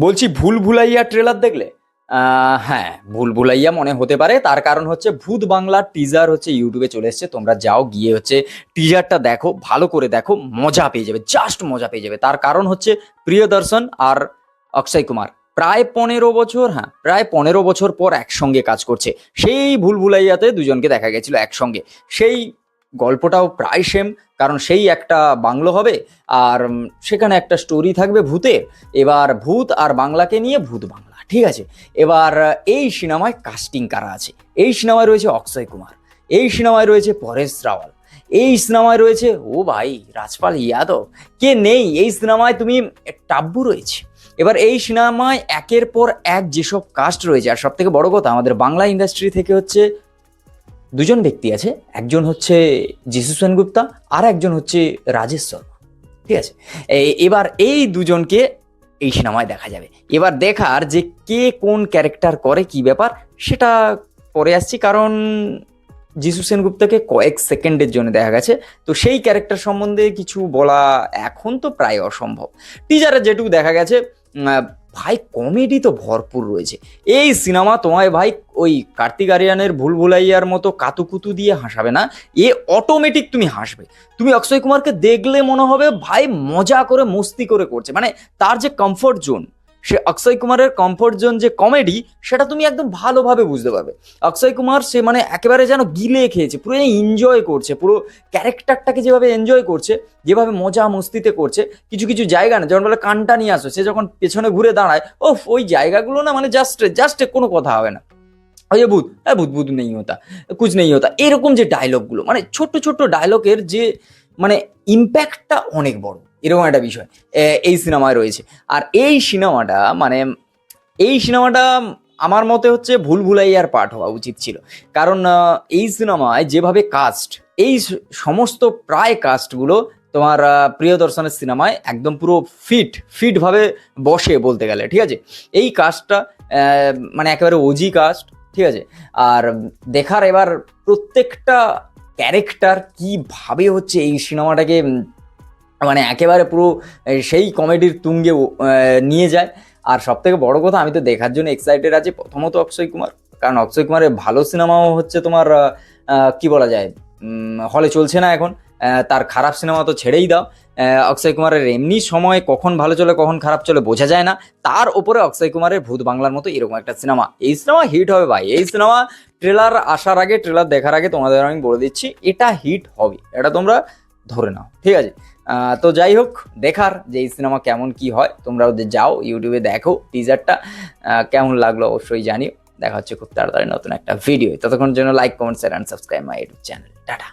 বলছি ভুল ভুলাইয়া ট্রেলার দেখলে? হ্যাঁ, ভুল ভুলাইয়া মনে হতে পারে, তার কারণ হচ্ছে ভূত বাংলার টিজার হচ্ছে ইউটিউবে চলে এসেছে। তোমরা যাও, গিয়ে হচ্ছে টিজারটা দেখো, ভালো করে দেখো, মজা পেয়ে যাবে, জাস্ট মজা পেয়ে যাবে। তার কারণ হচ্ছে প্রিয়দর্শন আর অক্ষয় কুমার প্রায় 15 বছর, হ্যাঁ প্রায় 15 বছর পর একসঙ্গে কাজ করছে। সেই ভুল ভুলাইয়াতে দুজনকে দেখা গেছিল একসঙ্গে, সেই গল্পটাও প্রায় সেম, কারণ সেই একটা বাংলো হবে আর সেখানে একটা স্টোরি থাকবে ভূতের। এবার ভূত আর বাংলাকে নিয়ে ভূত বাংলা, ঠিক আছে। এবার এই সিনেমায় কাস্টিং কারা আছে? এই সিনেমায় রয়েছে অক্ষয় কুমার, এই সিনেমায় রয়েছে পরেশ রাওয়াল, এই সিনেমায় রয়েছে ও ভাই রাজপাল ইয়াদব, কে নেই এই সিনেমায়? তুমি টাব্বু রয়েছে। এবার এই সিনেমায় একের পর এক যেসব কাস্ট রয়েছে, আর সব থেকে বড় কথা আমাদের বাংলা ইন্ডাস্ট্রি থেকে হচ্ছে দুজন ব্যক্তি আছে, একজন হচ্ছে যিশু সেনগুপ্তা আর একজন হচ্ছে রাজেশ শর্মা, ঠিক আছে। এবার এই দুজনকে এই সিনেমায় দেখা যাবে। এবার দেখার যে কে কোন ক্যারেক্টার করে, কি ব্যাপার সেটা পরে আসছি, কারণ যিশু সেনগুপ্তাকে কয়েক সেকেন্ডের জন্য দেখা গেছে, তো সেই ক্যারেক্টার সম্বন্ধে কিছু বলা এখন তো প্রায় অসম্ভব। টিজারে যেটুকু দেখা গেছে ভাই কমেডি তো ভরপুর রয়েছে এই সিনেমা। তোমায় ভাই ওই কার্তিক আরিয়ানের ভুল ভুলাইয়ার মতো কাতুকুতু দিয়ে হাসাবে না, এ অটোমেটিক তুমি হাসবে। তুমি অক্ষয় কুমারকে দেখলে মনে হবে ভাই মজা করে মস্তি করে করছে, মানে তার যে কমফোর্ট জোন, সে অক্ষয় কুমারের কমফোর্ট জোন যে কমেডি, সেটা তুমি একদম ভালোভাবে বুঝতে পারবে। অক্ষয় কুমার সে মানে একেবারে যেন গিলে খেয়েছে, পুরো এনজয় করছে, পুরো ক্যারেক্টারটাকে যেভাবে এনজয় করছে, যেভাবে মজা মস্তিতে করছে। কিছু কিছু জায়গা না, যেমন বলে কানটা নিয়ে আসো, সে যখন পেছনে ঘুরে দাঁড়ায়, ওই জায়গাগুলো না মানে জাস্ট কোনো কথা হবে না। ওই যে ভূত, ভূত ভূত নেই হতা, কুছ নেই হতা, এরকম যে ডায়লগগুলো, মানে ছোট্ট ছোট্ট ডায়লগের যে মানে ইম্প্যাক্টটা অনেক বড়, এরকম একটা বিষয় এই সিনেমায় রয়েছে। আর এই সিনেমাটা আমার মতে হচ্ছে ভুল ভুলাইয়ার পার্ট হওয়া উচিত ছিল, কারণ এই সিনেমায় যেভাবে কাস্ট, এই সমস্ত প্রায় কাস্টগুলো তোমার প্রিয়দর্শনের সিনেমায় একদম পুরো ফিট ভাবে বসে বলতে গেলে, ঠিক আছে। এই কাস্টটা মানে একেবারে ওজি কাস্ট, ঠিক আছে। আর দেখার এবার প্রত্যেকটা ক্যারেক্টার কিভাবে হচ্ছে এই সিনেমাটাকে মানে একেবারে পুরো সেই কমেডির তুঙ্গে নিয়ে যায়। আর সব থেকে বড় কথা, আমি তো দেখার জন্য এক্সাইটেড আছি প্রথমত অক্ষয় কুমার, কারণ অক্ষয় কুমারের ভালো সিনেমাও হচ্ছে তোমার কি বলা যায় হলে চলছে না এখন, তার খারাপ সিনেমা তো ছেড়েই দাও। অক্ষয় কুমারের এমনি সময় কখন ভালো চলে কখন খারাপ চলে বোঝা যায় না, তার ওপরে অক্ষয় কুমারের ভূত বাংলার মতো এরকম একটা সিনেমা, এই সিনেমা হিট হবে ভাই। এই সিনেমা ট্রেলার আসার আগে, ট্রেলার দেখার আগে তোমাদের আমি বলে দিচ্ছি এটা হিট হবে, এটা তোমরা ধরে নাও, ঠিক আছে। তো যাই হোক, দেখার যে এই সিনেমা কেমন কি হয়, তোমরা যাও ইউটিউবে দেখো টিজারটা, কেমন লাগলো অবশ্যই জানিও। দেখা হচ্ছে খুব তাড়াতাড়ি নতুন একটা ভিডিও, ততক্ষণ জন্য like comment share and subscribe my YouTube channel. Tata.